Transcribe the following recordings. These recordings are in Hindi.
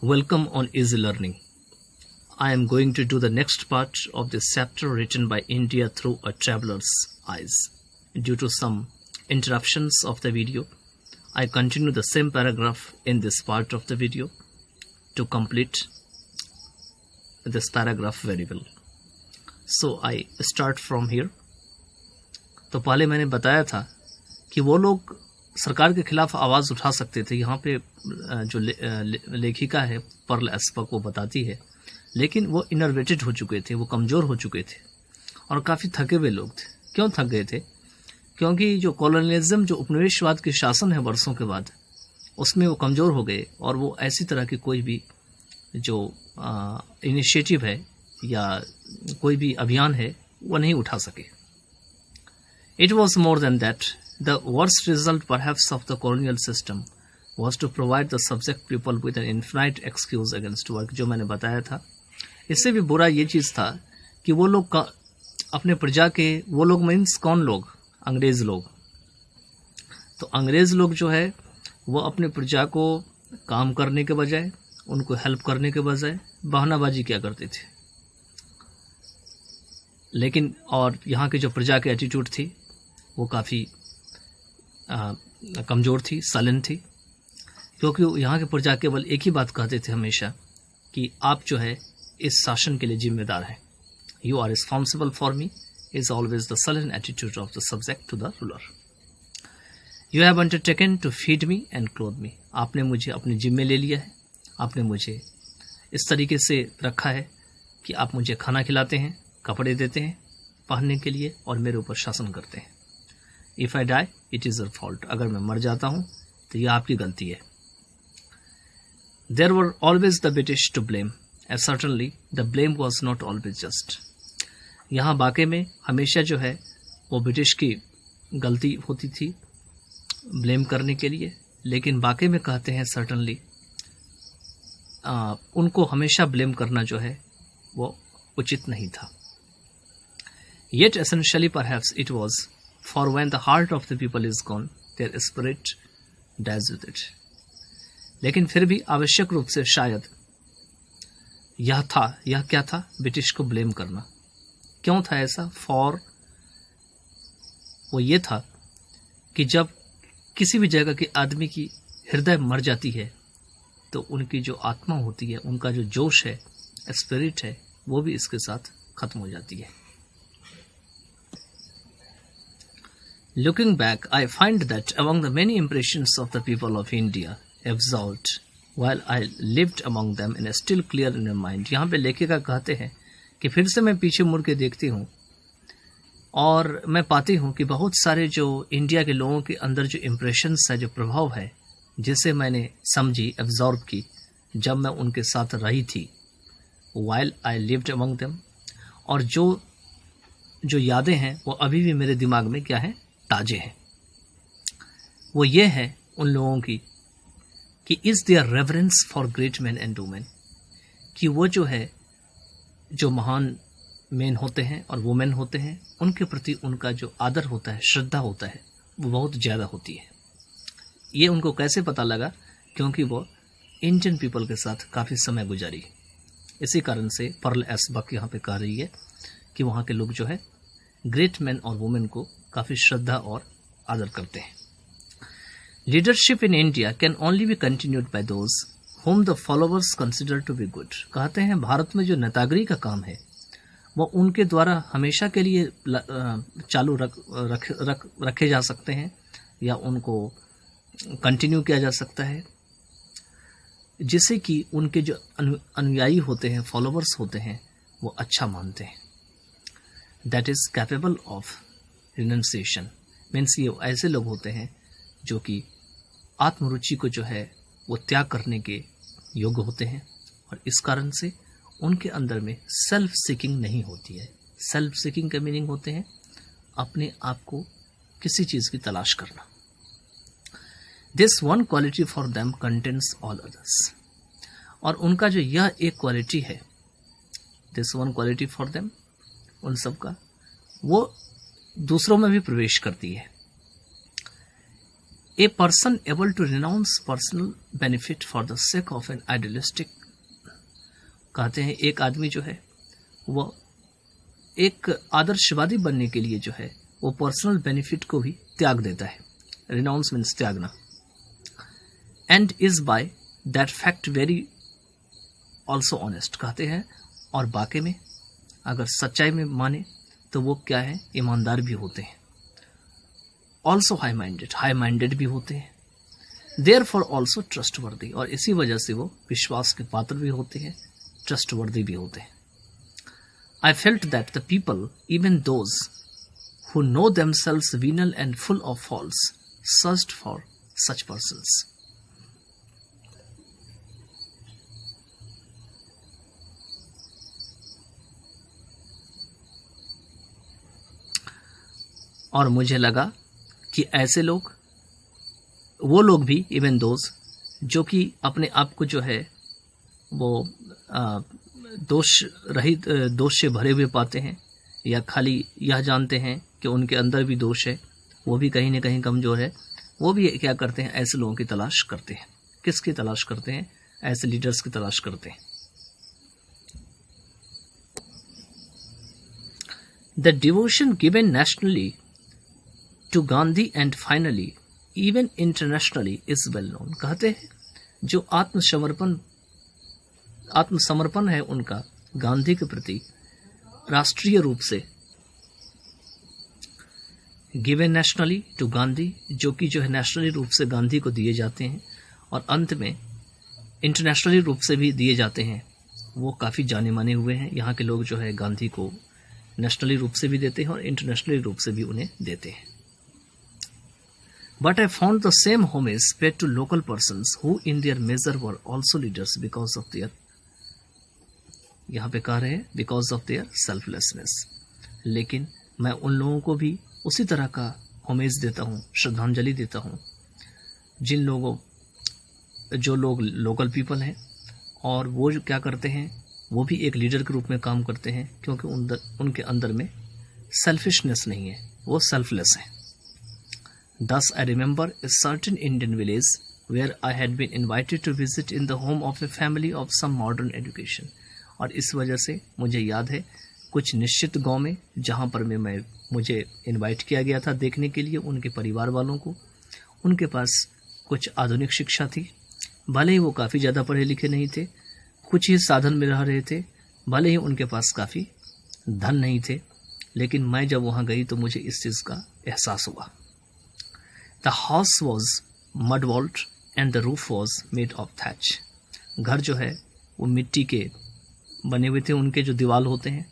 Welcome on Easy Learning. I am going to do the next part of this chapter written by India through a traveler's eyes. Due to some interruptions of the video, I continue the same paragraph in this part of the video to complete this paragraph very well. So I start from here. तो पहले मैंने बताया था कि वो लोग सरकार के खिलाफ आवाज़ उठा सकते थे। यहाँ पे जो लेखिका है पर्ल एस्बक वो बताती है, लेकिन वो इनर्वेटेड हो चुके थे, वो कमज़ोर हो चुके थे और काफ़ी थके हुए लोग थे। क्यों थक गए थे? क्योंकि जो कॉलोनियलिज्म, जो उपनिवेशवाद के शासन है वर्षों के बाद, उसमें वो कमज़ोर हो गए और वो ऐसी तरह की कोई भी जो इनिशिएटिव है या कोई भी अभियान है वो नहीं उठा सके। It was more than that. The worst result perhaps of the colonial system was to provide the subject people with an infinite excuse against work. जो मैंने बताया था, इससे भी बुरा ये चीज़ था कि वो लोग अपने प्रजा के, वो लोग मीन्स कौन लोग? अंग्रेज़ लोग। तो अंग्रेज़ लोग जो है वो अपने प्रजा को काम करने के बजाय, उनको हेल्प करने के बजाय बहानाबाजी क्या करते थे। लेकिन और यहाँ की जो प्रजा की एटीट्यूड थी वो काफ़ी कमज़ोर थी, सलन थी, क्योंकि यहाँ की प्रजा केवल एक ही बात कहते थे हमेशा कि आप जो है इस शासन के लिए जिम्मेदार हैं। You are responsible for me is always the sullen attitude of the subject to the ruler. You have undertaken to feed me and clothe me. आपने मुझे अपने जिम्मे ले लिया है, आपने मुझे इस तरीके से रखा है कि आप मुझे खाना खिलाते हैं, कपड़े देते हैं पहनने के लिए और मेरे ऊपर शासन करते हैं। If I die it is your fault. अगर मैं मर जाता हूँ तो यह आपकी गलती है। There were always the British to blame and certainly the blame was not always just. यहाँ वाकई में हमेशा जो है वो ब्रिटिश की गलती होती थी ब्लेम करने के लिए, लेकिन वाकई में कहते हैं सर्टनली उनको हमेशा ब्लेम करना जो है वो उचित नहीं था। Yet essentially perhaps it was, for when the heart of the people is gone, their spirit dies with it. लेकिन फिर भी आवश्यक रूप से शायद यह क्या था? ब्रिटिश को ब्लेम करना। क्यों था ऐसा? फॉर वो ये था कि जब किसी भी जगह के आदमी की हृदय मर जाती है तो उनकी जो आत्मा होती है, उनका जो जोश है, स्पिरिट है, वो भी इसके साथ खत्म हो जाती है। Looking back, I find that among the many impressions of the people of India absorbed while I lived among them and still clear in my mind. यहाँ पे लेखिका कहते हैं कि फिर से मैं पीछे मुड़ के देखती हूँ और मैं पाती हूँ कि बहुत सारे जो इंडिया के लोगों के अंदर जो इम्प्रेशंस है, जो प्रभाव है, जिसे मैंने समझी, एब्जॉर्ब की जब मैं उनके साथ रही थी, while I lived among them, और जो यादें हैं वो अभी भी मेरे दिमाग में क्या है? ताजे हैं। वो ये है उन लोगों की कि is there reverence for great men and women, कि वो जो है, जो महान मैन होते हैं और वुमेन होते हैं, उनके प्रति उनका जो आदर होता है, श्रद्धा होता है, वो बहुत ज़्यादा होती है। ये उनको कैसे पता लगा? क्योंकि वो इंडियन पीपल के साथ काफ़ी समय गुजारी। इसी कारण से पर्ल एस्बक यहाँ पे कह रही है कि वहाँ के लोग जो है ग्रेट मैन और वुमेन को काफ़ी श्रद्धा और आदर करते हैं। Leadership in India can only be continued by those whom the followers consider to be good. कहते हैं भारत में जो नेतागिरी का काम है वो उनके द्वारा हमेशा के लिए चालू रखे जा सकते हैं या उनको कंटिन्यू किया जा सकता है, जिससे कि उनके जो अनुयायी होते हैं, फॉलोअर्स होते हैं, वो अच्छा मानते हैं। That is capable of renunciation, means ये ऐसे लोग होते हैं जो कि आत्मरुचि को जो है वो त्याग करने के योग्य होते हैं और इस कारण से उनके अंदर में सेल्फ सीकिंग नहीं होती है। सेल्फ सीकिंग का मीनिंग होते हैं अपने आप को किसी चीज़ की तलाश करना। This one quality for them contains all others, और उनका जो यह एक क्वालिटी है, this one quality for them, उन सब का, वो दूसरों में भी प्रवेश करती है। A person able to renounce personal benefit for the sake of an idealistic, कहते हैं एक आदमी जो है वो एक आदर्शवादी बनने के लिए जो है वो पर्सनल बेनिफिट को भी त्याग देता है। रिनाउंस मीन्स त्यागना। And is by that fact very also honest, कहते हैं और वाकई में अगर सच्चाई में माने तो वो क्या है, ईमानदार भी होते हैं। ऑल्सो हाई माइंडेड भी होते हैं। देयर फॉर ऑल्सो ट्रस्टवर्दी, और इसी वजह से वो विश्वास के पात्र भी होते हैं, ट्रस्टवर्दी भी होते हैं। I felt that the people, even those who know themselves venal and full of faults, searched for such persons. और मुझे लगा कि ऐसे लोग, वो लोग भी, इवन दोज जो कि अपने आप को जो है वो दोष रहित, दोष से भरे हुए पाते हैं, या खाली यह जानते हैं कि उनके अंदर भी दोष है, वो भी कहीं न कहीं कमज़ोर है, वो भी क्या करते हैं, ऐसे लोगों की तलाश करते हैं। किसकी तलाश करते हैं? ऐसे लीडर्स की तलाश करते हैं। The devotion given nationally to Gandhi and finally even internationally is well known, कहते हैं जो आत्मसमर्पण है उनका गांधी के प्रति राष्ट्रीय रूप से, गिवन नेशनली टू गांधी, जो कि जो है नेशनली रूप से गांधी को दिए जाते हैं और अंत में इंटरनेशनली रूप से भी दिए जाते हैं, वो काफ़ी जाने माने हुए हैं। यहाँ के लोग जो है गांधी को नेशनली रूप से भी देते हैं और इंटरनेशनली रूप से भी उन्हें देते हैं। But I found the same homage paid to local persons who in their measure were also leaders because of their, यहाँ पे कह रहे हैं बिकॉज ऑफ देयर सेल्फलेसनेस, लेकिन मैं उन लोगों को भी उसी तरह का होमेज देता हूँ, श्रद्धांजलि देता हूँ, जो लोग लोकल पीपल हैं और वो जो क्या करते हैं, वो भी एक लीडर के रूप में काम करते हैं, क्योंकि उनके अंदर में सेल्फिशनेस नहीं है, वो सेल्फलेस है। Thus I remember a certain Indian village where I had been invited to visit in the home of a family of some modern education, और इस वजह से मुझे याद है कुछ निश्चित गांव में जहां पर मुझे इनवाइट किया गया था देखने के लिए उनके परिवार वालों को। उनके पास कुछ आधुनिक शिक्षा थी, भले ही वो काफ़ी ज़्यादा पढ़े लिखे नहीं थे, कुछ ही साधन में रह रहे थे, भले ही उनके पास काफ़ी धन नहीं थे, लेकिन मैं जब वहाँ गई तो मुझे इस चीज़ का एहसास हुआ। The house was mud walled and the roof was made of thatch, घर जो है वो मिट्टी के बने हुए थे, उनके जो दीवार होते हैं,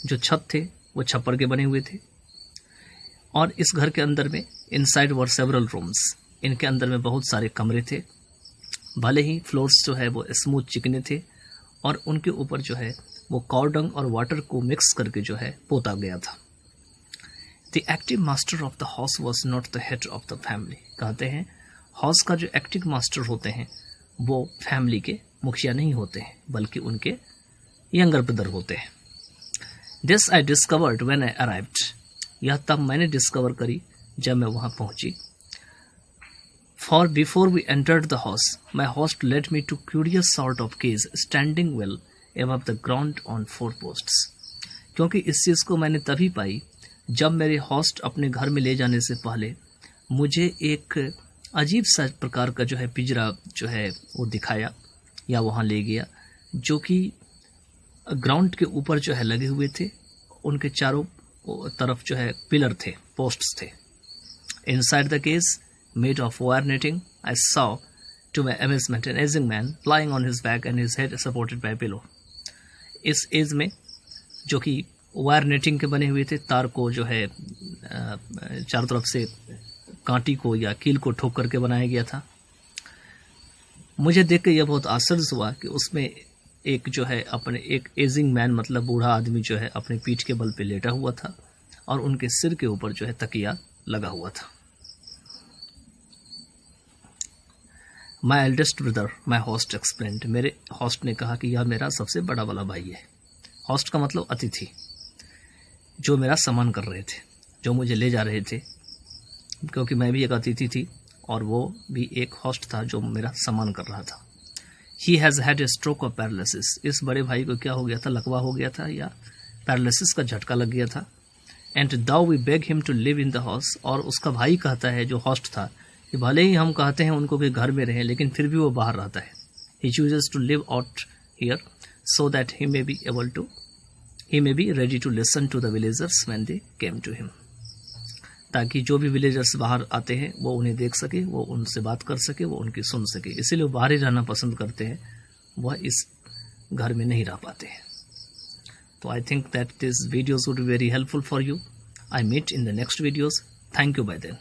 जो छत थे वो छप्पर के बने हुए थे, और इस घर के अंदर में इनसाइड वर सेवरल रूम्स, इनके अंदर में बहुत सारे कमरे थे, भले ही फ्लोर्स जो है वो स्मूथ चिकने थे और उनके ऊपर जो है वो कॉर्डंग और वाटर को मिक्स करके जो है पोता गया था। The active master of the house was not the head of the family, कहते हैं हाउस का जो एक्टिव मास्टर होते हैं वो फैमिली के मुखिया नहीं होते हैं, बल्कि उनके यंगर ब्रदर होते हैं। This I discovered when I arrived, यह तब मैंने डिस्कवर करी जब मैं वहाँ पहुँची। For before we entered the house my host led me to curious sort of cage standing well above the ground on 4 posts, क्योंकि इस चीज़ को मैंने तभी पाई जब मेरे होस्ट अपने घर में ले जाने से पहले मुझे एक अजीब सा प्रकार का जो है पिंजरा जो है वो दिखाया या वहाँ ले गया, जो कि ग्राउंड के ऊपर जो है लगे हुए थे, उनके चारों तरफ जो है पिलर थे, पोस्ट्स थे। Inside the case made of wire netting I saw to my amazement an ageing man lying on his back and his head supported by pillow. इस एज में जो कि वायर नेटिंग के बने हुए थे, तार को जो है चारों तरफ से कांटी को या कील को ठोक करके बनाया गया था। मुझे देख के यह बहुत आश्चर्य हुआ कि उसमें एक जो है अपने एक एजिंग मैन मतलब बूढ़ा आदमी जो है अपने पीठ के बल पे लेटा हुआ था और उनके सिर के ऊपर जो है तकिया लगा हुआ था। My eldest brother my host explained, मेरे होस्ट ने कहा कि यह मेरा सबसे बड़ा वाला भाई है। होस्ट का मतलब अतिथि, जो मेरा सम्मान कर रहे थे, जो मुझे ले जा रहे थे, क्योंकि मैं भी एक अतिथि थी और वो भी एक होस्ट था जो मेरा सम्मान कर रहा था। He has had a stroke of paralysis, इस बड़े भाई को क्या हो गया था, लकवा हो गया था या पैरालिसिस का झटका लग गया था। And though we beg him to live in the house, और उसका भाई कहता है जो होस्ट था कि भले ही हम कहते हैं उनको कि घर में रहें, लेकिन फिर भी वो बाहर रहता है। He chooses to live out here so that he may be ready to listen to the villagers when they came to him, ताकि जो भी विलेजर्स बाहर आते हैं वो उन्हें देख सके, वो उनसे बात कर सके, वो उनकी सुन सके। इसीलिए वो बाहर ही रहना पसंद करते हैं, वह इस घर में नहीं रह पाते हैं। तो I think that this videos would be very helpful for you. I meet in the next videos. Thank you bye then.